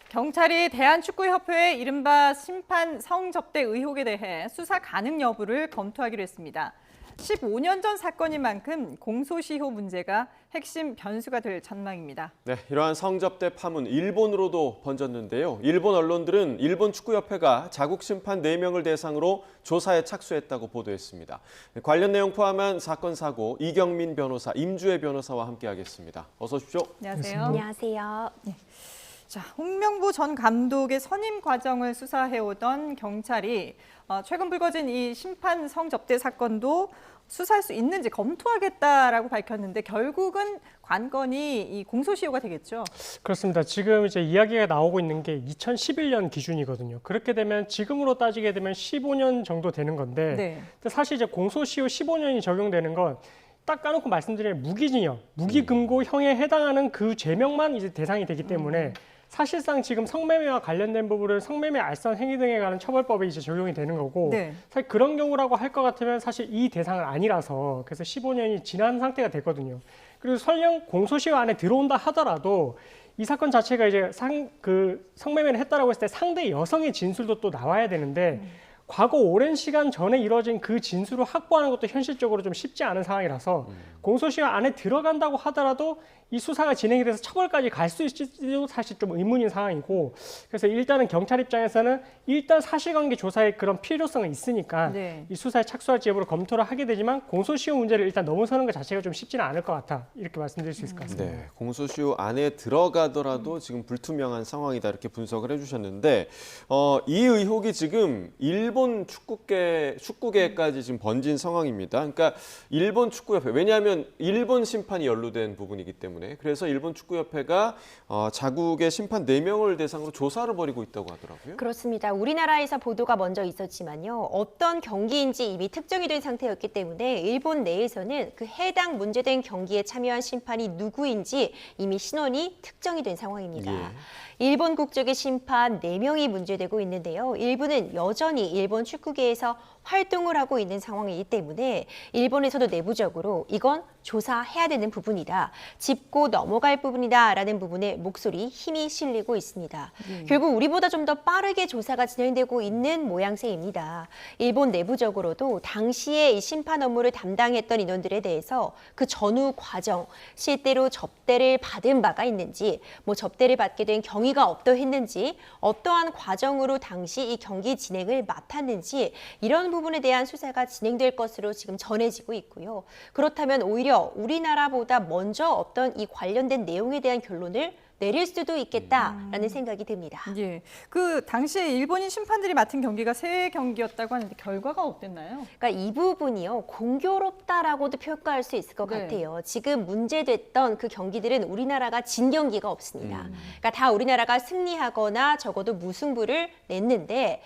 경찰이 대한축구협회의 이른바 심판 성접대 의혹에 대해 수사 가능 여부를 검토하기로 했습니다. 15년 전 사건인 만큼 공소시효 문제가 핵심 변수가 될 전망입니다. 네, 이러한 성접대 파문 일본으로도 번졌는데요. 일본 언론들은 일본 축구협회가 자국 심판 4명을 대상으로 조사에 착수했다고 보도했습니다. 관련 내용 포함한 사건 사고 이경민 변호사, 임주혜 변호사와 함께하겠습니다. 어서 오십시오. 안녕하세요. 안녕하세요. 네. 자, 홍명보 전 감독의 선임 과정을 수사해오던 경찰이 최근 불거진 이 심판 성접대 사건도 수사할 수 있는지 검토하겠다라고 밝혔는데 결국은 관건이 이 공소시효가 되겠죠. 그렇습니다. 지금 이제 이야기가 나오고 있는 게 2011년 기준이거든요. 그렇게 되면 지금으로 따지게 되면 15년 정도 되는 건데 네. 사실 이제 공소시효 15년이 적용되는 건 딱 까놓고 말씀드리면 무기징역, 무기금고형에 해당하는 그 죄명만 이제 대상이 되기 때문에 사실상 지금 성매매와 관련된 부분은 성매매, 알선 행위 등에 관한 처벌법이 이제 적용이 되는 거고 네. 사실 그런 경우라고 할 것 같으면 사실 이 대상은 아니라서 그래서 15년이 지난 상태가 됐거든요. 그리고 설령 공소시효 안에 들어온다 하더라도 이 사건 자체가 이제 성매매를 했다라고 했을 때 상대 여성의 진술도 또 나와야 되는데 과거 오랜 시간 전에 이뤄진 그 진술을 확보하는 것도 현실적으로 좀 쉽지 않은 상황이라서 공소시효 안에 들어간다고 하더라도 이 수사가 진행이 돼서 처벌까지 갈 수 있을지도 사실 좀 의문인 상황이고 그래서 일단은 경찰 입장에서는 일단 사실관계 조사에 그런 필요성은 있으니까 네. 이 수사에 착수할지 여부를 검토를 하게 되지만 공소시효 문제를 일단 넘어서는 것 자체가 좀 쉽지는 않을 것 같아 이렇게 말씀드릴 수 있을 것 같습니다. 네, 공소시효 안에 들어가더라도 지금 불투명한 상황이다 이렇게 분석을 해주셨는데 이 의혹이 지금 일본 축구계까지 지금 번진 상황입니다. 그러니까 일본 축구협회 왜냐하면 일본 심판이 연루된 부분이기 때문에 그래서 일본 축구협회가 자국의 심판 4명을 대상으로 조사를 벌이고 있다고 하더라고요. 그렇습니다. 우리나라에서 보도가 먼저 있었지만요. 어떤 경기인지 이미 특정이 된 상태였기 때문에 일본 내에서는 그 해당 문제된 경기에 참여한 심판이 누구인지 이미 신원이 특정이 된 상황입니다. 예. 일본 국적의 심판 4명이 문제되고 있는데요. 일부는 여전히 일본 축구계에서 활동을 하고 있는 상황이기 때문에 일본에서도 내부적으로 이건 조사해야 되는 부분이다. 짚고 넘어갈 부분이다라는 부분에 목소리 힘이 실리고 있습니다. 결국 우리보다 좀 더 빠르게 조사가 진행되고 있는 모양새입니다. 일본 내부적으로도 당시에 이 심판 업무를 담당했던 인원들에 대해서 그 전후 과정, 실제로 접대를 받은 바가 있는지, 접대를 받게 된 경위가 어떠했는지, 어떠한 과정으로 당시 이 경기 진행을 맡았는지 이런 부분에 대한 수사가 진행될 것으로 지금 전해지고 있고요. 그렇다면 오히려 우리나라보다 먼저 어떤 이 관련된 내용에 대한 결론을 내릴 수도 있겠다라는 생각이 듭니다. 예, 그 당시에 일본인 심판들이 맡은 경기가 3경기였다고 하는데 결과가 어땠나요? 그러니까 이 부분이요, 공교롭다라고도 평가할 수 있을 것 네. 같아요. 지금 문제됐던 그 경기들은 우리나라가 진 경기가 없습니다. 그러니까 다 우리나라가 승리하거나 적어도 무승부를 냈는데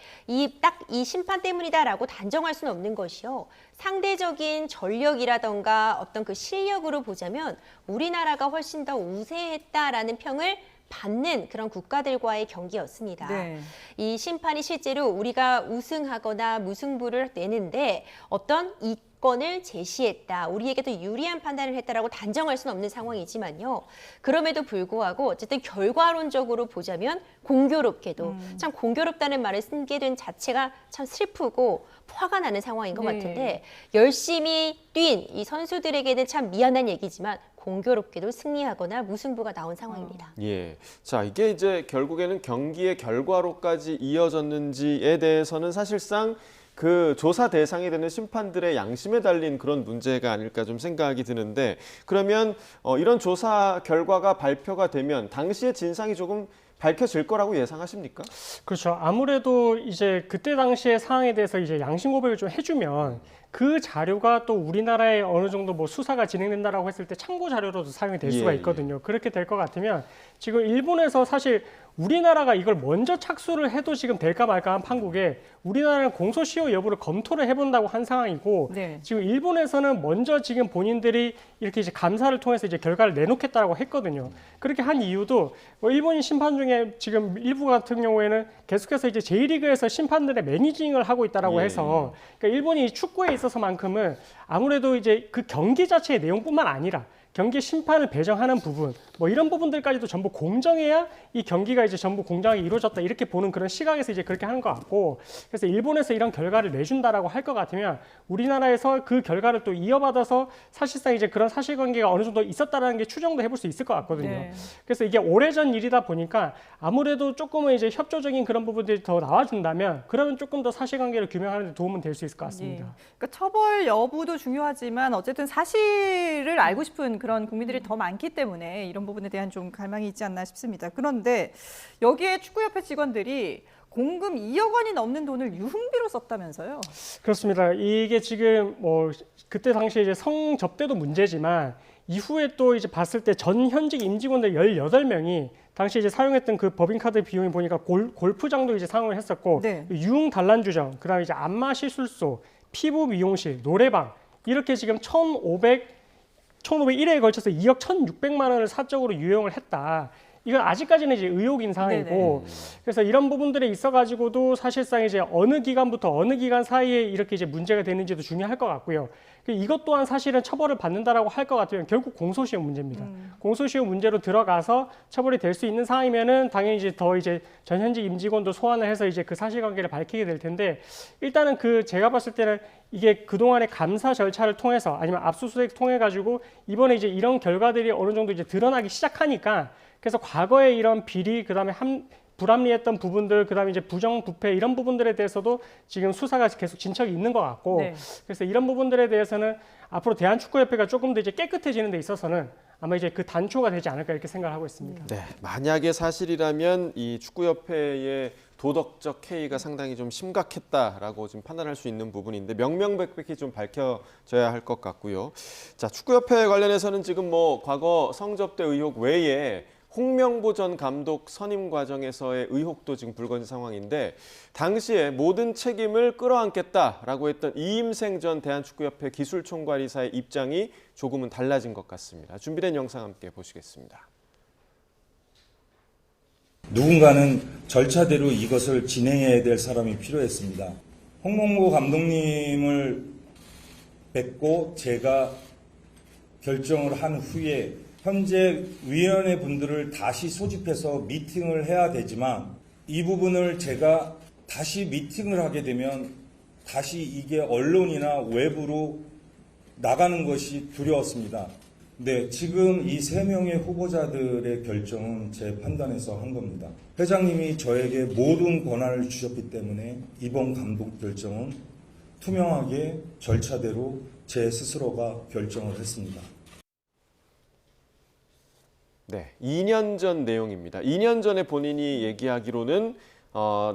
딱 이 심판 때문이다라고 단정할 수는 없는 것이요. 상대적인 전력이라던가 어떤 그 실력으로 보자면 우리나라가 훨씬 더 우세했다라는 평을 받는 그런 국가들과의 경기였습니다. 네. 이 심판이 실제로 우리가 우승하거나 무승부를 내는데 어떤 이권을 제시했다, 우리에게 더 유리한 판단을 했다라고 단정할 수는 없는 상황이지만요. 그럼에도 불구하고 어쨌든 결과론적으로 보자면 공교롭게도 참 공교롭다는 말을 쓰게 된 자체가 참 슬프고 화가 나는 상황인 것 네. 같은데 열심히 뛴 이 선수들에게는 참 미안한 얘기지만 공교롭게도 승리하거나 무승부가 나온 상황입니다. 예. 자, 이게 이제 결국에는 경기의 결과로까지 이어졌는지에 대해서는 사실상 그 조사 대상이 되는 심판들의 양심에 달린 그런 문제가 아닐까 좀 생각이 드는데 그러면 이런 조사 결과가 발표가 되면 당시의 진상이 조금 밝혀질 거라고 예상하십니까? 그렇죠. 아무래도 이제 그때 당시의 상황에 대해서 이제 양심 고백을 좀 해주면 그 자료가 또 우리나라에 어느 정도 수사가 진행된다라고 했을 때 참고 자료로도 사용이 될 수가 있거든요. 그렇게 될 것 같으면 지금 일본에서 사실 우리나라가 이걸 먼저 착수를 해도 지금 될까 말까 한 판국에 우리나라는 공소시효 여부를 검토를 해본다고 한 상황이고 네. 지금 일본에서는 먼저 지금 본인들이 이렇게 이제 감사를 통해서 이제 결과를 내놓겠다고 했거든요. 그렇게 한 이유도 일본인 심판 중에 지금 일부 같은 경우에는 계속해서 이제 J리그에서 심판들의 매니징을 하고 있다라고 해서 그러니까 일본이 축구에 있어서만큼은 아무래도 이제 그 경기 자체의 내용뿐만 아니라 경기 심판을 배정하는 부분, 뭐 이런 부분들까지도 전부 공정해야 이 경기가 이제 전부 공정하게 이루어졌다 이렇게 보는 그런 시각에서 이제 그렇게 하는 것 같고, 그래서 일본에서 이런 결과를 내준다라고 할 것 같으면 우리나라에서 그 결과를 또 이어받아서 사실상 이제 그런 사실관계가 어느 정도 있었다라는 게 추정도 해볼 수 있을 것 같거든요. 네. 그래서 이게 오래전 일이다 보니까 아무래도 조금은 이제 협조적인 그런 부분들이 더 나와준다면 그러면 조금 더 사실관계를 규명하는 데 도움은 될 수 있을 것 같습니다. 예. 그러니까 처벌 여부도 중요하지만 어쨌든 사실을 알고 싶은 그런 국민들이 더 많기 때문에 이런 부분에 대한 좀 갈망이 있지 않나 싶습니다. 그런데 여기에 축구협회 직원들이 공금 2억 원이 넘는 돈을 유흥비로 썼다면서요? 그렇습니다. 이게 지금 뭐 그때 당시에 이제 성접대도 문제지만 이후에 또 이제 봤을 때 전 현직 임직원들 18명이 당시 이제 사용했던 그 법인카드 비용이 보니까 골프장도 이제 사용을 했었고, 네. 유흥 단란주점, 그다음에 이제 안마 시술소, 피부 미용실, 노래방 이렇게 지금 1,501회에 걸쳐서 2억 1,600만 원을 사적으로 유용을 했다. 이건 아직까지는 이제 의혹인 사항이고, 그래서 이런 부분들에 있어가지고도 사실상 이제 어느 기간부터 어느 기간 사이에 이렇게 이제 문제가 되는지도 중요할 것 같고요. 이것 또한 사실은 처벌을 받는다라고 할 것 같으면 결국 공소시효 문제입니다. 공소시효 문제로 들어가서 처벌이 될 수 있는 상황이면은 당연히 이제 더 이제 전현직 임직원도 소환을 해서 이제 그 사실관계를 밝히게 될 텐데, 일단은 그 제가 봤을 때는 이게 그동안의 감사 절차를 통해서 아니면 압수수색 통해 가지고 이번에 이제 이런 결과들이 어느 정도 이제 드러나기 시작하니까, 그래서 과거에 이런 비리, 그다음에 불합리했던 부분들, 그다음에 이제 부정부패 이런 부분들에 대해서도 지금 수사가 계속 진척이 있는 것 같고, 네. 그래서 이런 부분들에 대해서는 앞으로 대한축구협회가 조금 더 이제 깨끗해지는 데 있어서는 아마 이제 그 단초가 되지 않을까 이렇게 생각을 하고 있습니다. 네, 만약에 사실이라면 이 축구협회의 도덕적 해이가 상당히 좀 심각했다라고 지금 판단할 수 있는 부분인데 명명백백히 좀 밝혀져야 할 것 같고요. 자, 축구협회 관련해서는 지금 뭐 과거 성접대 의혹 외에 홍명보 전 감독 선임 과정에서의 의혹도 지금 불거진 상황인데, 당시에 모든 책임을 끌어안겠다라고 했던 이임생 전 대한축구협회 기술총괄이사의 입장이 조금은 달라진 것 같습니다. 준비된 영상 함께 보시겠습니다. 누군가는 절차대로 이것을 진행해야 될 사람이 필요했습니다. 홍명보 감독님을 뵙고 제가 결정을 한 후에 현재 위원회 분들을 다시 소집해서 미팅을 해야 되지만, 이 부분을 제가 다시 미팅을 하게 되면 다시 이게 언론이나 외부로 나가는 것이 두려웠습니다. 네, 지금 이 3명의 후보자들의 결정은 제 판단에서 한 겁니다. 회장님이 저에게 모든 권한을 주셨기 때문에 이번 감독 결정은 투명하게 절차대로 제 스스로가 결정을 했습니다. 네, 2년 전 내용입니다. 2년 전에 본인이 얘기하기로는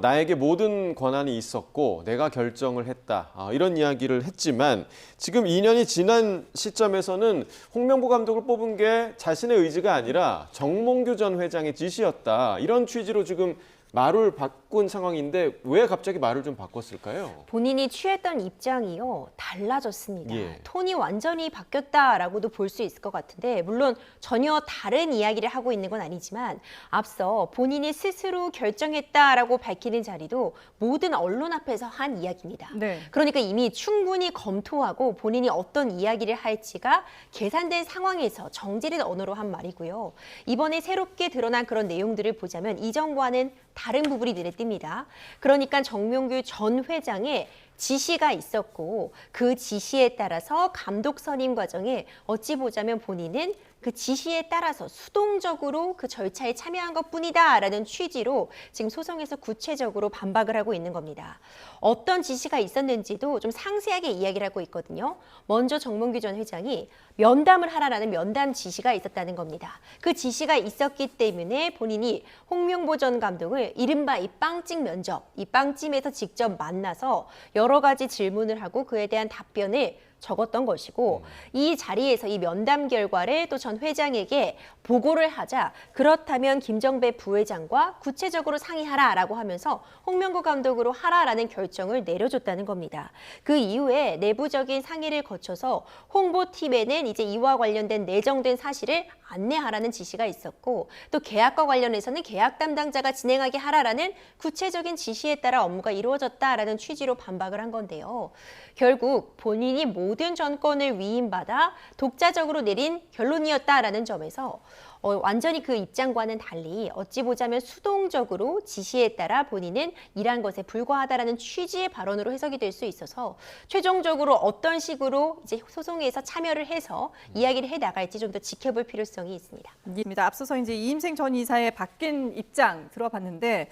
나에게 모든 권한이 있었고 내가 결정을 했다, 이런 이야기를 했지만, 지금 2년이 지난 시점에서는 홍명보 감독을 뽑은 게 자신의 의지가 아니라 정몽규 전 회장의 지시였다, 이런 취지로 지금 말을 바꾼 상황인데 왜 갑자기 말을 좀 바꿨을까요? 본인이 취했던 입장이요, 달라졌습니다. 예. 톤이 완전히 바뀌었다라고도 볼 수 있을 것 같은데, 물론 전혀 다른 이야기를 하고 있는 건 아니지만 앞서 본인이 스스로 결정했다라고 밝히는 자리도 모든 언론 앞에서 한 이야기입니다. 네. 그러니까 이미 충분히 검토하고 본인이 어떤 이야기를 할지가 계산된 상황에서 정제된 언어로 한 말이고요. 이번에 새롭게 드러난 그런 내용들을 보자면 이전과는 다른 부분이 눈에 띕니다. 그러니까 정몽규 전 회장의 지시가 있었고, 그 지시에 따라서 감독 선임 과정에 어찌 보자면 본인은 그 지시에 따라서 수동적으로 그 절차에 참여한 것뿐이다라는 취지로 지금 소송에서 구체적으로 반박을 하고 있는 겁니다. 어떤 지시가 있었는지도 좀 상세하게 이야기를 하고 있거든요. 먼저 정몽규 전 회장이 면담을 하라라는 면담 지시가 있었다는 겁니다. 그 지시가 있었기 때문에 본인이 홍명보 전 감독을 이른바 이 빵집 면접, 이 빵집에서 직접 만나서 여러 가지 질문을 하고 그에 대한 답변을 적었던 것이고, 이 자리에서 이 면담 결과를 또 전 회장에게 보고를 하자, 그렇다면 김정배 부회장과 구체적으로 상의하라라고 하면서 홍명보 감독으로 하라라는 결정을 내려줬다는 겁니다. 그 이후에 내부적인 상의를 거쳐서 홍보팀에는 이제 이와 관련된 내정된 사실을 안내하라는 지시가 있었고, 또 계약과 관련해서는 계약 담당자가 진행하게 하라라는 구체적인 지시에 따라 업무가 이루어졌다라는 취지로 반박을 한 건데요. 결국 본인이 모든 전권을 위임받아 독자적으로 내린 결론이었다라는 점에서 완전히 그 입장과는 달리 어찌 보자면 수동적으로 지시에 따라 본인은 일한 것에 불과하다라는 취지의 발언으로 해석이 될 수 있어서 최종적으로 어떤 식으로 이제 소송에서 참여를 해서 이야기를 해 나갈지 좀 더 지켜볼 필요성이 있습니다. 입니다. 앞서서 이제 이임생 전 이사의 바뀐 입장 들어봤는데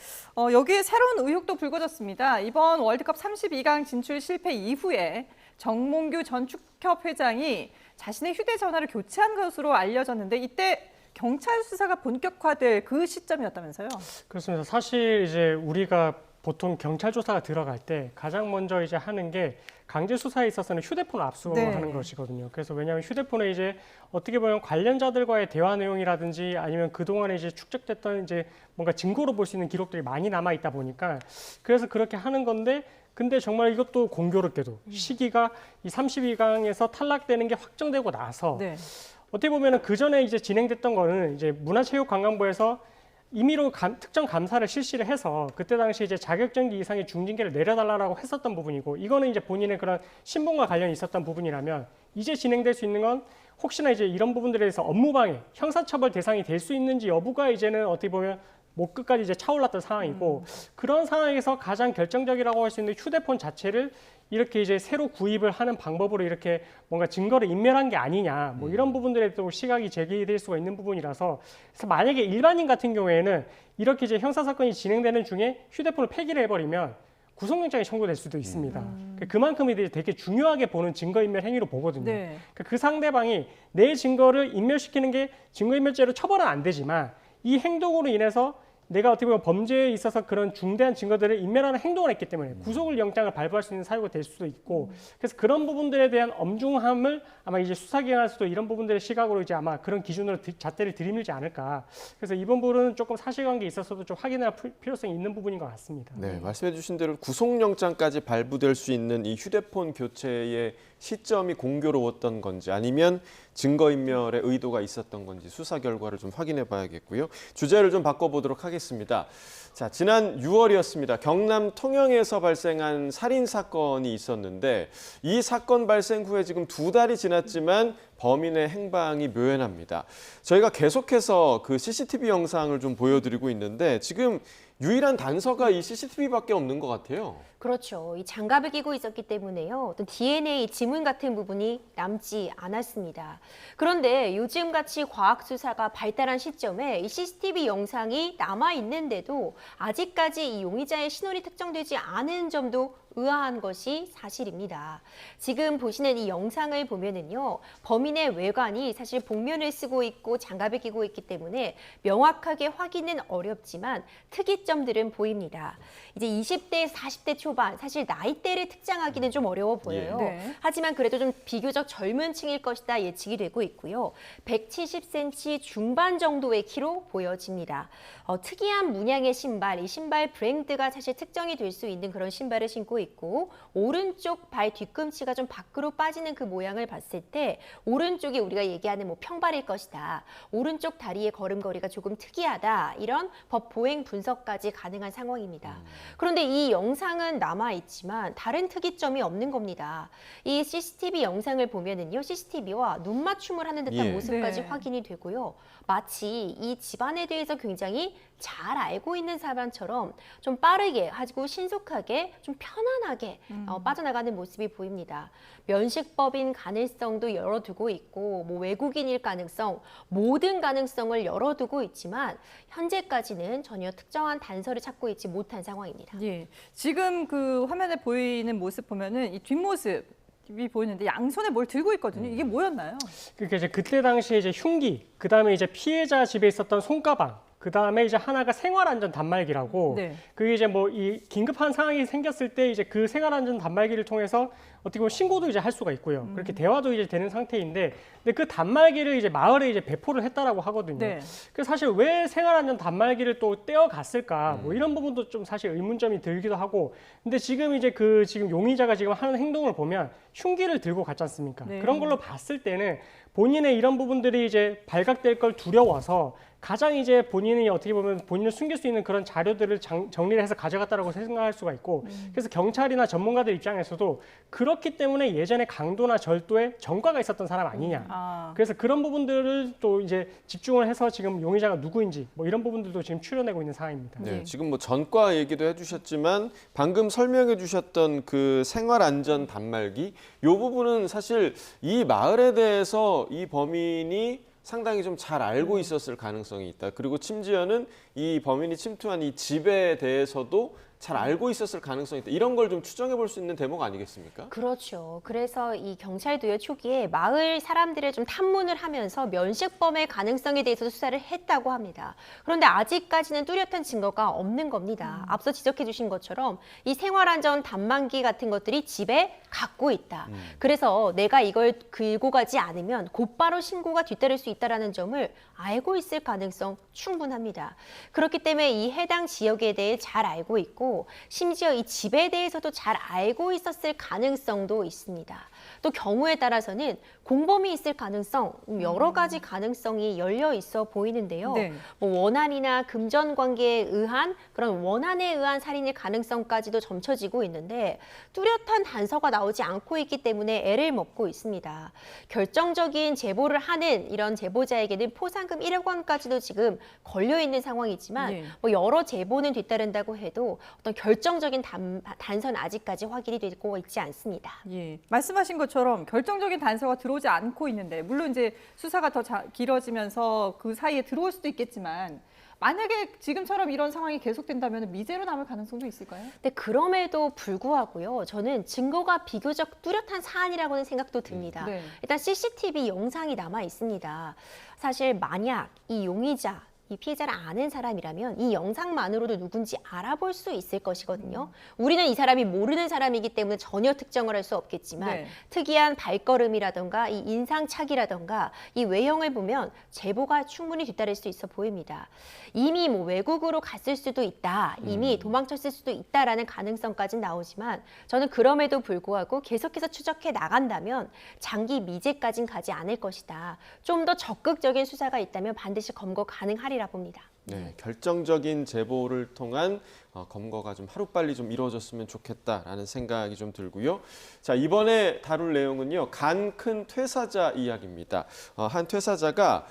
여기에 새로운 의혹도 불거졌습니다. 이번 월드컵 32강 진출 실패 이후에 정몽규 전 축협 회장이 자신의 휴대전화를 교체한 것으로 알려졌는데 이때 경찰 수사가 본격화될 그 시점이었다면서요? 그렇습니다. 사실 이제 우리가 보통 경찰 조사가 들어갈 때 가장 먼저 이제 하는 게 강제 수사에 있어서는 휴대폰을 압수하는 것이거든요. 그래서 왜냐하면 휴대폰에 이제 어떻게 보면 관련자들과의 대화 내용이라든지 아니면 그동안에 이제 축적됐던 이제 뭔가 증거로 볼 수 있는 기록들이 많이 남아 있다 보니까 그래서 그렇게 하는 건데 근데 정말 이것도 공교롭게도 시기가 이 32강에서 탈락되는 게 확정되고 나서 네. 어떻게 보면은 그 전에 이제 진행됐던 거는 이제 문화체육관광부에서 임의로 특정 감사를 실시를 해서 그때 당시 이제 자격정지 이상의 중징계를 내려달라고 했었던 부분이고 이거는 이제 본인의 그런 신분과 관련이 있었던 부분이라면 이제 진행될 수 있는 건 혹시나 이제 이런 부분들에 대해서 업무방해, 형사처벌 대상이 될 수 있는지 여부가 이제는 어떻게 보면 목 끝까지 이제 차올랐던 상황이고 그런 상황에서 가장 결정적이라고 할 수 있는 휴대폰 자체를 이렇게 이제 새로 구입을 하는 방법으로 이렇게 뭔가 증거를 인멸한 게 아니냐 뭐 이런 부분들에 또 시각이 제기될 수가 있는 부분이라서 그래서 만약에 일반인 같은 경우에는 이렇게 이제 형사 사건이 진행되는 중에 휴대폰을 폐기를 해버리면 구속영장이 청구될 수도 있습니다. 그만큼 이제 되게 중요하게 보는 증거인멸 행위로 보거든요. 네. 그 상대방이 내 증거를 인멸시키는 게 증거인멸죄로 처벌은 안 되지만 이 행동으로 인해서 내가 어떻게 보면 범죄에 있어서 그런 중대한 증거들을 인멸하는 행동을 했기 때문에 구속을 영장을 발부할 수 있는 사유가 될 수도 있고 그래서 그런 부분들에 대한 엄중함을 아마 이제 수사기관에서도 이런 부분들의 시각으로 이제 아마 그런 기준으로 잣대를 들이밀지 않을까. 그래서 이번 부분은 조금 사실관계에 있어서도 좀 확인할 필요성이 있는 부분인 것 같습니다. 네, 말씀해주신 대로 구속영장까지 발부될 수 있는 이 휴대폰 교체의 시점이 공교로웠던 건지 아니면 증거인멸의 의도가 있었던 건지 수사 결과를 좀 확인해 봐야겠고요. 주제를 좀 바꿔보도록 하겠습니다. 자, 지난 6월이었습니다. 경남 통영에서 발생한 살인 사건이 있었는데 이 사건 발생 후에 지금 2달이 지났지만 범인의 행방이 묘연합니다. 저희가 계속해서 그 CCTV 영상을 좀 보여드리고 있는데 지금 유일한 단서가 이 CCTV밖에 없는 것 같아요. 그렇죠. 이 장갑을 끼고 있었기 때문에요. 어떤 DNA 지문 같은 부분이 남지 않았습니다. 그런데 요즘같이 과학 수사가 발달한 시점에 이 CCTV 영상이 남아 있는데도 아직까지 이 용의자의 신원이 특정되지 않은 점도 의아한 것이 사실입니다. 지금 보시는 이 영상을 보면은요, 범인의 외관이 사실 복면을 쓰고 있고 장갑을 끼고 있기 때문에 명확하게 확인은 어렵지만 특이점들은 보입니다. 이제 20대에서 40대 초반, 사실 나이대를 특정하기는 좀 어려워 보여요. 네. 하지만 그래도 좀 비교적 젊은 층일 것이다 예측이 되고 있고요. 170cm 중반 정도의 키로 보여집니다. 특이한 문양의 신발, 이 신발 브랜드가 사실 특정이 될 수 있는 그런 신발을 신고 있고 오른쪽 발 뒤꿈치가 좀 밖으로 빠지는 그 모양을 봤을 때 오른쪽이 우리가 얘기하는 뭐 평발일 것이다. 오른쪽 다리의 걸음걸이가 조금 특이하다. 이런 법 보행 분석까지 가능한 상황입니다. 그런데 이 영상은 남아있지만 다른 특이점이 없는 겁니다. 이 CCTV 영상을 보면은요, CCTV와 눈 맞춤을 하는 듯한 예. 모습까지 네. 확인이 되고요. 마치 이 집안에 대해서 굉장히 잘 알고 있는 사람처럼 좀 빠르게 하고 신속하게 좀 편안하게 빠져나가는 모습이 보입니다. 면식법인 가능성도 열어두고 있고 뭐 외국인일 가능성, 모든 가능성을 열어두고 있지만 현재까지는 전혀 특정한 단서를 찾고 있지 못한 상황입니다. 예. 지금 그 화면에 보이는 모습 보면은 이 뒷모습이 보이는데 양손에 뭘 들고 있거든요. 이게 뭐였나요? 그러니까 이제 그때 당시에 이제 흉기, 그 다음에 이제 피해자 집에 있었던 손가방, 그 다음에 이제 하나가 생활안전 단말기라고 네. 그게 이제 뭐 이 긴급한 상황이 생겼을 때 이제 그 생활안전 단말기를 통해서 어떻게 보면 신고도 이제 할 수가 있고요. 그렇게 대화도 이제 되는 상태인데, 근데 그 단말기를 이제 마을에 이제 배포를 했다라고 하거든요. 네. 그래서 사실 왜 생활안전 단말기를 또 떼어갔을까? 뭐 이런 부분도 좀 사실 의문점이 들기도 하고, 근데 지금 이제 지금 용의자가 지금 하는 행동을 보면 흉기를 들고 갔지 않습니까? 네. 그런 걸로 봤을 때는 본인의 이런 부분들이 이제 발각될 걸 두려워서 가장 이제 본인이 어떻게 보면 본인을 숨길 수 있는 그런 자료들을 정리를 해서 가져갔다라고 생각할 수가 있고 그래서 경찰이나 전문가들 입장에서도 그렇기 때문에 예전에 강도나 절도에 전과가 있었던 사람 아니냐. 그래서 그런 부분들을 또 이제 집중을 해서 지금 용의자가 누구인지 뭐 이런 부분들도 지금 추려내고 있는 상황입니다. 네, 지금 뭐 전과 얘기도 해주셨지만 방금 설명해 주셨던 그 생활안전 단말기 이 부분은 사실 이 마을에 대해서 이 범인이 상당히 좀 잘 알고 있었을 가능성이 있다. 그리고 심지어는 이 범인이 침투한 이 집에 대해서도 잘 알고 있었을 가능성이 있다. 이런 걸 좀 추정해 볼 수 있는 대목 아니겠습니까? 그렇죠. 그래서 이 경찰도요 초기에 마을 사람들을 좀 탐문을 하면서 면식범의 가능성에 대해서도 수사를 했다고 합니다. 그런데 아직까지는 뚜렷한 증거가 없는 겁니다. 앞서 지적해 주신 것처럼 이 생활안전 단말기 같은 것들이 집에 갖고 있다. 그래서 내가 이걸 들고 가지 않으면 곧바로 신고가 뒤따를 수 있다는 점을 알고 있을 가능성 충분합니다. 그렇기 때문에 이 해당 지역에 대해 잘 알고 있고 심지어 이 집에 대해서도 잘 알고 있었을 가능성도 있습니다. 또 경우에 따라서는 공범이 있을 가능성, 여러 가지 가능성이 열려 있어 보이는데요. 네. 뭐 원한이나 금전 관계에 의한 그런 원한에 의한 살인의 가능성까지도 점쳐지고 있는데 뚜렷한 단서가 나오지 않고 있기 때문에 애를 먹고 있습니다. 결정적인 제보를 하는 이런 제보자에게는 포상금 1억 원까지도 지금 걸려 있는 상황이지만 네. 뭐 여러 제보는 뒤따른다고 해도 어떤 결정적인 단서는 아직까지 확인이 되고 있지 않습니다. 예, 말씀하신 것처럼 결정적인 단서가 들어오지 않고 있는데 물론 이제 수사가 더 길어지면서 그 사이에 들어올 수도 있겠지만 만약에 지금처럼 이런 상황이 계속된다면 미제로 남을 가능성도 있을까요? 근데 그럼에도 불구하고요. 저는 증거가 비교적 뚜렷한 사안이라고는 생각도 듭니다. 네. 일단 CCTV 영상이 남아 있습니다. 사실 만약 이 용의자 이 피해자를 아는 사람이라면 이 영상만으로도 누군지 알아볼 수 있을 것이거든요. 우리는 이 사람이 모르는 사람이기 때문에 전혀 특정을 할 수 없겠지만 네. 특이한 발걸음이라던가 이 인상착이라던가 이 외형을 보면 제보가 충분히 뒤따를 수 있어 보입니다. 이미 뭐 외국으로 갔을 수도 있다. 이미 도망쳤을 수도 있다라는 가능성까지는 나오지만 저는 그럼에도 불구하고 계속해서 추적해 나간다면 장기 미제까지는 가지 않을 것이다. 좀 더 적극적인 수사가 있다면 반드시 검거 가능하리라 봅니다. 네, 결정적인 제보를 통한 검거가 좀 하루빨리 좀 이루어졌으면 좋겠다라는 생각이 좀 들고요. 자, 이번에 다룰 내용은요. 간 큰 퇴사자 이야기입니다. 한 퇴사자가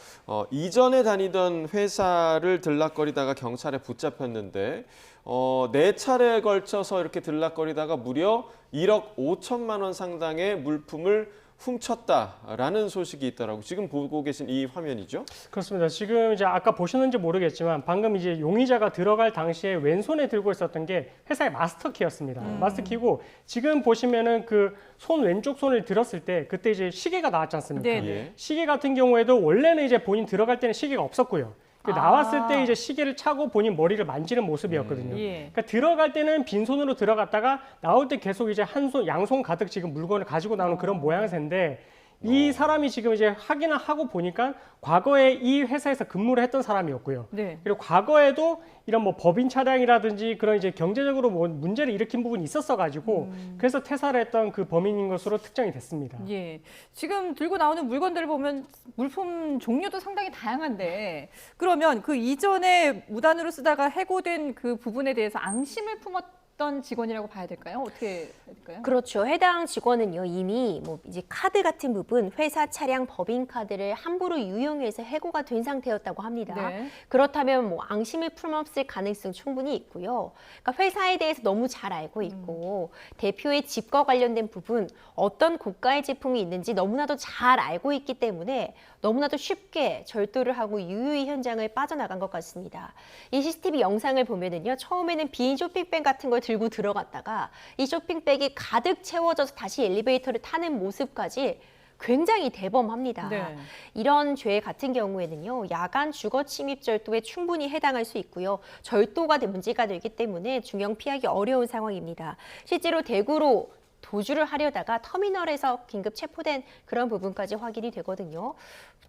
이전에 다니던 회사를 들락거리다가 경찰에 붙잡혔는데 4차례에 걸쳐서 이렇게 들락거리다가 무려 1억 5천만 원 상당의 물품을 훔쳤다라는 소식이 있더라고요. 지금 보고 계신 이 화면이죠? 그렇습니다. 지금 이제 아까 보셨는지 모르겠지만 방금 이제 용의자가 들어갈 당시에 왼손에 들고 있었던 게 회사의 마스터키였습니다. 마스터키고 지금 보시면은 그 손 왼쪽 손을 들었을 때 그때 이제 시계가 나왔지 않습니까? 네. 예. 시계 같은 경우에도 원래는 이제 본인 들어갈 때는 시계가 없었고요. 나왔을 때 이제 시계를 차고 본인 머리를 만지는 모습이었거든요. 예. 그러니까 들어갈 때는 빈손으로 들어갔다가 나올 때 계속 이제 한 손, 양손 가득 지금 물건을 가지고 나오는 그런 모양새인데 이 사람이 지금 이제 확인을 하고 보니까 과거에 이 회사에서 근무를 했던 사람이었고요. 네. 그리고 과거에도 이런 뭐 법인 차량이라든지 그런 이제 경제적으로 뭐 문제를 일으킨 부분이 있었어가지고 그래서 퇴사를 했던 그 범인인 것으로 특정이 됐습니다. 예. 지금 들고 나오는 물건들을 보면 물품 종류도 상당히 다양한데 그러면 그 이전에 무단으로 쓰다가 해고된 그 부분에 대해서 앙심을 품었던 직원이라고 봐야 될까요? 어떻게 해야 될까요? 그렇죠. 해당 직원은요 이미 뭐 이제 카드 같은 부분, 회사 차량 법인 카드를 함부로 유용해서 해고가 된 상태였다고 합니다. 네. 그렇다면 뭐 앙심을 품었을 가능성 충분히 있고요. 그러니까 회사에 대해서 너무 잘 알고 있고 대표의 집과 관련된 부분, 어떤 고가의 제품이 있는지 너무나도 잘 알고 있기 때문에 너무나도 쉽게 절도를 하고 유유히 현장을 빠져나간 것 같습니다. 이 CCTV 영상을 보면은요 처음에는 빈 쇼핑백 같은 걸 들고 들어갔다가 이 쇼핑백이 가득 채워져서 다시 엘리베이터를 타는 모습까지 굉장히 대범합니다. 네. 이런 죄 같은 경우에는요 야간 주거 침입 절도에 충분히 해당할 수 있고요 절도가 문제가 되기 때문에 중형 피하기 어려운 상황입니다. 실제로 대구로 도주를 하려다가 터미널에서 긴급 체포된 그런 부분까지 확인이 되거든요.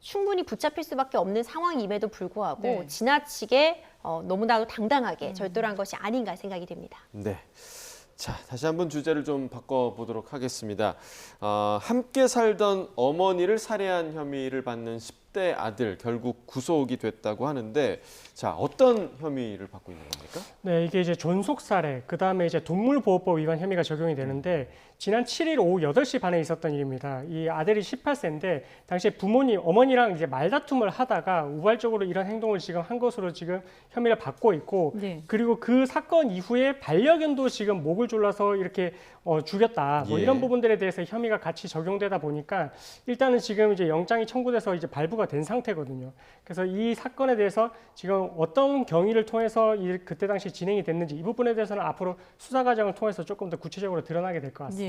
충분히 붙잡힐 수밖에 없는 상황임에도 불구하고 네. 지나치게 너무나도 당당하게 절도를 한 것이 아닌가 생각이 됩니다. 네. 자, 다시 한번 주제를 좀 바꿔보도록 하겠습니다. 함께 살던 어머니를 살해한 혐의를 받는 10대 아들 결국 구속이 됐다고 하는데, 자, 어떤 혐의를 받고 있는 겁니까? 네, 이게 이제 존속살해, 그 다음에 이제 동물보호법 위반 혐의가 적용이 되는데 지난 7일 오후 8시 반에 있었던 일입니다. 이 아들이 18세인데 당시에 부모님, 어머니랑 이제 말다툼을 하다가 우발적으로 이런 행동을 지금 한 것으로 지금 혐의를 받고 있고, 네. 그리고 그 사건 이후에 반려견도 지금 목을 졸라서 이렇게 죽였다. 뭐 예. 이런 부분들에 대해서 혐의가 같이 적용되다 보니까 일단은 지금 이제 영장이 청구돼서 이제 발부가 된 상태거든요. 그래서 이 사건에 대해서 지금 어떤 경위를 통해서 그때 당시 진행이 됐는지 이 부분에 대해서는 앞으로 수사 과정을 통해서 조금 더 구체적으로 드러나게 될 것 같습니다.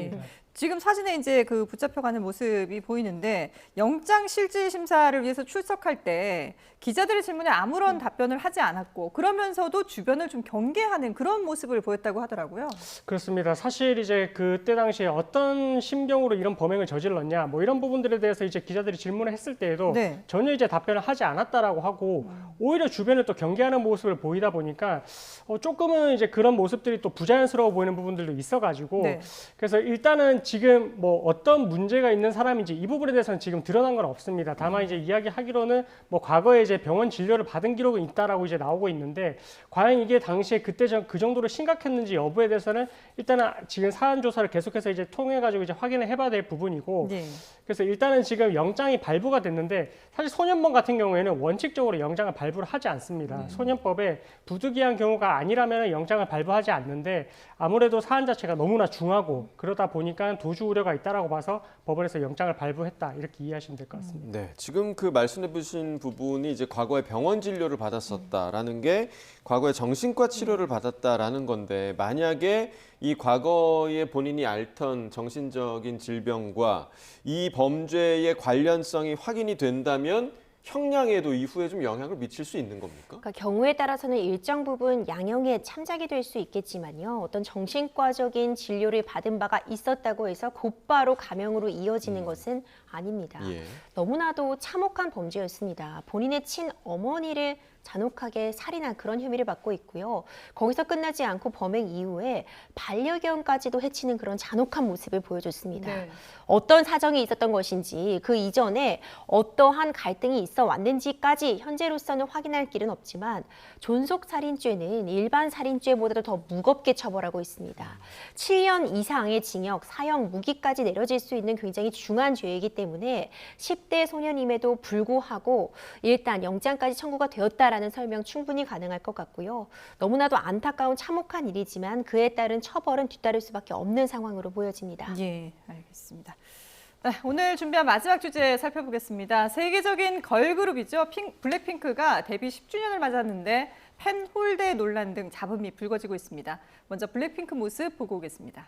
지금 사진에 이제 그 붙잡혀가는 모습이 보이는데 영장 실질 심사를 위해서 출석할 때 기자들의 질문에 아무런 답변을 하지 않았고 그러면서도 주변을 좀 경계하는 그런 모습을 보였다고 하더라고요. 그렇습니다. 사실 이제 그때 당시에 어떤 심경으로 이런 범행을 저질렀냐, 뭐 이런 부분들에 대해서 이제 기자들이 질문을 했을 때에도 네. 전혀 이제 답변을 하지 않았다라고 하고 오히려 주변을 또 경계하는 모습을 보이다 보니까 조금은 이제 그런 모습들이 또 부자연스러워 보이는 부분들도 있어가지고 네. 그래서 일단은 지금 뭐 어떤 문제가 있는 사람인지 이 부분에 대해서는 지금 드러난 건 없습니다. 다만 이제 이야기하기로는 뭐 과거에 이제 병원 진료를 받은 기록은 있다라고 이제 나오고 있는데 과연 이게 당시에 그때 그 정도로 심각했는지 여부에 대해서는 일단은 지금 사안 조사를 계속해서 이제 통해 가지고 이제 확인을 해봐야 될 부분이고 네. 그래서 일단은 지금 영장이 발부가 됐는데 사실 소년범 같은 경우에는 원칙적으로 영장을 발부를 하지 않습니다. 소년법에 부득이한 경우가 아니라면 영장을 발부하지 않는데 아무래도 사안 자체가 너무나 중하고 그러다 보니까 도주 우려가 있다라고 봐서 법원에서 영장을 발부했다 이렇게 이해하시면 될 것 같습니다. 네, 지금 그 말씀해 주신 부분이 이제 과거에 병원 진료를 받았었다라는 게 과거에 정신과 치료를 받았다라는 건데 만약에 이 과거에 본인이 앓던 정신적인 질병과 이 범죄의 관련성이 확인이 된다면 형량에도 이후에 좀 영향을 미칠 수 있는 겁니까? 그러니까 경우에 따라서는 일정 부분 양형에 참작이 될 수 있겠지만요. 어떤 정신과적인 진료를 받은 바가 있었다고 해서 곧바로 감형으로 이어지는 것은 아닙니다. 예. 너무나도 참혹한 범죄였습니다. 본인의 친어머니를 잔혹하게 살인한 그런 혐의를 받고 있고요. 거기서 끝나지 않고 범행 이후에 반려견까지도 해치는 그런 잔혹한 모습을 보여줬습니다. 네. 어떤 사정이 있었던 것인지 그 이전에 어떠한 갈등이 있어 왔는지까지 현재로서는 확인할 길은 없지만 존속살인죄는 일반 살인죄보다도 더 무겁게 처벌하고 있습니다. 7년 이상의 징역, 사형, 무기까지 내려질 수 있는 굉장히 중한 죄이기 때문에 10대 소년임에도 불구하고 일단 영장까지 청구가 되었다라는 설명 충분히 가능할 것 같고요. 너무나도 안타까운 참혹한 일이지만 그에 따른 처벌은 뒤따를 수밖에 없는 상황으로 보여집니다. 예, 알겠습니다. 네, 오늘 준비한 마지막 주제 살펴보겠습니다. 세계적인 걸그룹이죠. 블랙핑크가 데뷔 10주년을 맞았는데 팬 홀대 논란 등 잡음이 불거지고 있습니다. 먼저 블랙핑크 모습 보고 오겠습니다.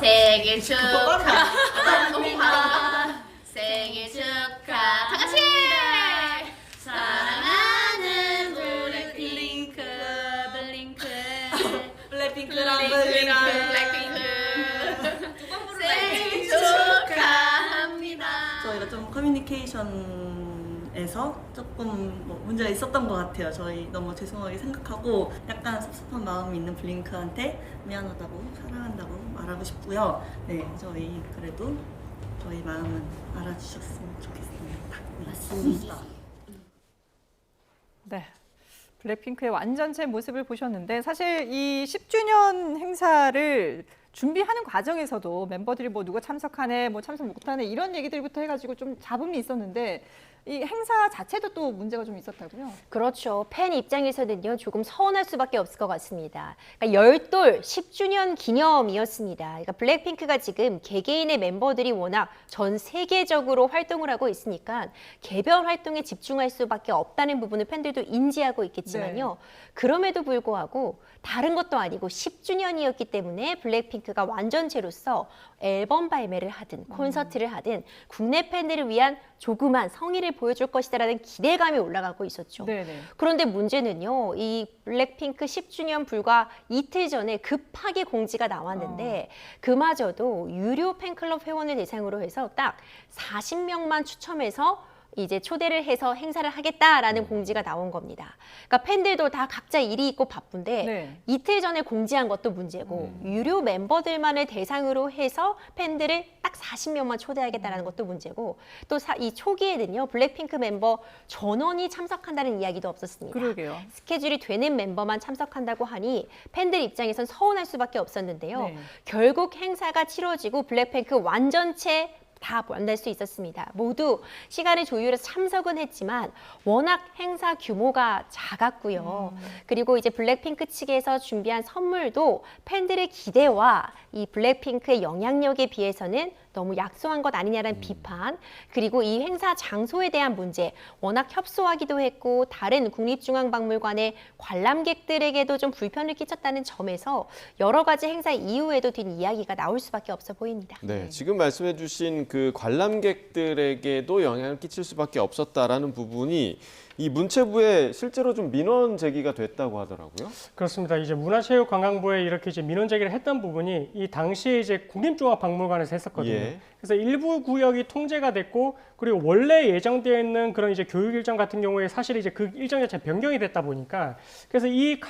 생일 축하합니다. 생일 축하. 다 같이. 사랑하는 블랙핑크. 블랙핑크랑 블랙핑크. 생일 축하합니다. 저희가 좀 커뮤니케이션에서 조금 뭐 문제가 있었던 것 같아요. 저희 너무 죄송하게 생각하고 약간 섭섭한 마음이 있는 블링크한테 미안하다고 사랑한다고 말하고 싶고요. 네, 저희 그래도 저희 마음은 알아주셨으면 좋겠습니다. 네, 맞습니다. 네. 블랙핑크의 완전체 모습을 보셨는데 사실 이 10주년 행사를 준비하는 과정에서도 멤버들이 뭐 누가 참석하네, 뭐 참석 못하네 이런 얘기들부터 해가지고 좀 잡음이 있었는데 이 행사 자체도 또 문제가 좀 있었다고요? 그렇죠. 팬 입장에서는요, 조금 서운할 수밖에 없을 것 같습니다. 그러니까 열돌 10주년 기념이었습니다. 그러니까 블랙핑크가 지금 개개인의 멤버들이 워낙 전 세계적으로 활동을 하고 있으니까 개별 활동에 집중할 수밖에 없다는 부분을 팬들도 인지하고 있겠지만요. 그럼에도 불구하고 다른 것도 아니고 10주년이었기 때문에 블랙핑크가 완전체로서 앨범 발매를 하든 콘서트를 하든 국내 팬들을 위한 조그만 성의를 보여줄 것이다라는 기대감이 올라가고 있었죠. 네네. 그런데 문제는요, 이 블랙핑크 10주년 불과 이틀 전에 급하게 공지가 나왔는데 그마저도 유료 팬클럽 회원을 대상으로 해서 딱 40명만 추첨해서 이제 초대를 해서 행사를 하겠다라는 공지가 나온 겁니다. 그러니까 팬들도 다 각자 일이 있고 바쁜데 네. 이틀 전에 공지한 것도 문제고 유료 멤버들만을 대상으로 해서 팬들을 딱 40명만 초대하겠다라는 것도 문제고 또 이 초기에는요 블랙핑크 멤버 전원이 참석한다는 이야기도 없었습니다. 그러게요. 스케줄이 되는 멤버만 참석한다고 하니 팬들 입장에선 서운할 수밖에 없었는데요. 네. 결국 행사가 치러지고 블랙핑크 완전체 다 만날 수 있었습니다. 모두 시간을 조율해서 참석은 했지만 워낙 행사 규모가 작았고요. 그리고 이제 블랙핑크 측에서 준비한 선물도 팬들의 기대와 이 블랙핑크의 영향력에 비해서는 너무 약소한 것 아니냐라는 비판, 그리고 이 행사 장소에 대한 문제, 워낙 협소하기도 했고 다른 국립중앙박물관의 관람객들에게도 좀 불편을 끼쳤다는 점에서 여러 가지 행사 이후에도 뒷이야기가 나올 수밖에 없어 보입니다. 네, 지금 말씀해 주신 그 관람객들에게도 영향을 끼칠 수밖에 없었다라는 부분이 이 문체부에 실제로 좀 민원 제기가 됐다고 하더라고요. 그렇습니다. 이제 문화체육관광부에 이렇게 이제 민원 제기를 했던 부분이 이 당시에 이제 국립종합박물관에서 했었거든요. 예. 그래서 일부 구역이 통제가 됐고 그리고 원래 예정되어 있는 그런 이제 교육 일정 같은 경우에 사실 이제 그 일정 자체 변경이 됐다 보니까 그래서 이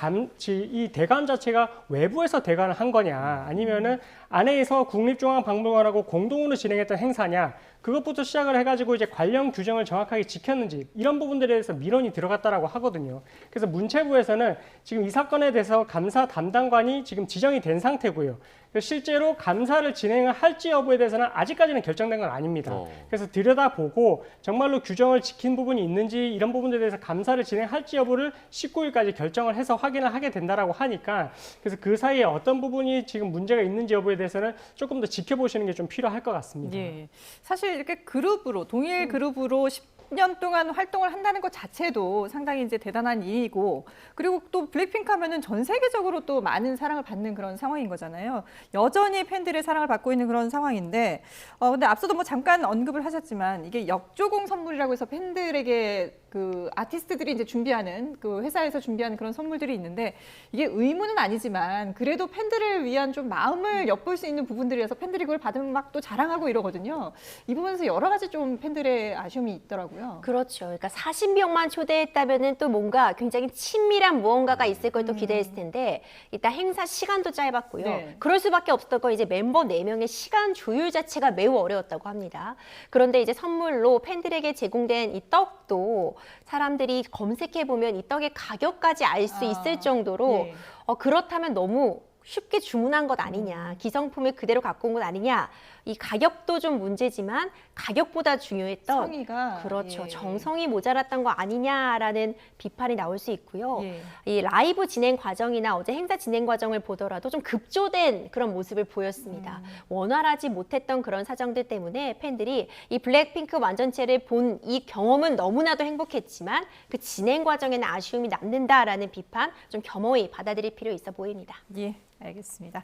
대관 자체가 외부에서 대관을 한 거냐 아니면은 안에서 국립중앙박물관하고 공동으로 진행했던 행사냐 그것부터 시작을 해가지고 이제 관련 규정을 정확하게 지켰는지 이런 부분들에 대해서 민원이 들어갔다라고 하거든요. 그래서 문체부에서는 지금 이 사건에 대해서 감사 담당관이 지금 지정이 된 상태고요. 그래서 실제로 감사를 진행을 할지 여부에 대해서는 아직까지는 결정된 건 아닙니다. 그래서 들여다보고 정말로 규정을 지킨 부분이 있는지 이런 부분들에 대해서 감사를 진행할지 여부를 19일까지 결정을 해서 확인을 하게 된다라고 하니까 그래서 그 사이에 어떤 부분이 지금 문제가 있는지 여부에 대해서는 조금 더 지켜보시는 게 좀 필요할 것 같습니다. 예. 사실 이렇게 그룹으로 동일 그룹으로 10년 동안 활동을 한다는 것 자체도 상당히 이제 대단한 일이고 그리고 또 블랙핑크 하면은 전 세계적으로 또 많은 사랑을 받는 그런 상황인 거잖아요. 여전히 팬들의 사랑을 받고 있는 그런 상황인데 근데 앞서도 뭐 잠깐 언급을 하셨지만 이게 역조공 선물이라고 해서 팬들에게 그 아티스트들이 이제 준비하는 그 회사에서 준비하는 그런 선물들이 있는데 이게 의무는 아니지만 그래도 팬들을 위한 좀 마음을 엿볼 수 있는 부분들이어서 팬들이 그걸 받으면 막 또 자랑하고 이러거든요. 이 부분에서 여러 가지 좀 팬들의 아쉬움이 있더라고요. 그렇죠. 그러니까 40명만 초대했다면은 또 뭔가 굉장히 친밀한 무언가가 있을 걸 또 기대했을 텐데 일단 행사 시간도 짧았고요. 네. 그럴 수밖에 없었던 건 이제 멤버 4명의 시간 조율 자체가 매우 어려웠다고 합니다. 그런데 이제 선물로 팬들에게 제공된 이 떡도 사람들이 검색해 보면 이 떡의 가격까지 알 수 있을 정도로 예. 그렇다면 너무 쉽게 주문한 것 아니냐, 기성품을 그대로 갖고 온 것 아니냐, 이 가격도 좀 문제지만 가격보다 중요했던 성의가 그렇죠. 예. 정성이 모자랐던 거 아니냐라는 비판이 나올 수 있고요. 예. 이 라이브 진행 과정이나 어제 행사 진행 과정을 보더라도 좀 급조된 그런 모습을 보였습니다. 원활하지 못했던 그런 사정들 때문에 팬들이 이 블랙핑크 완전체를 본 이 경험은 너무나도 행복했지만 그 진행 과정에는 아쉬움이 남는다라는 비판 좀 겸허히 받아들일 필요 있어 보입니다. 예, 알겠습니다.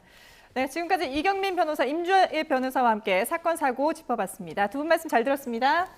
네, 지금까지 이경민 변호사, 임주혜 변호사와 함께 사건 사고 짚어봤습니다. 두 분 말씀 잘 들었습니다.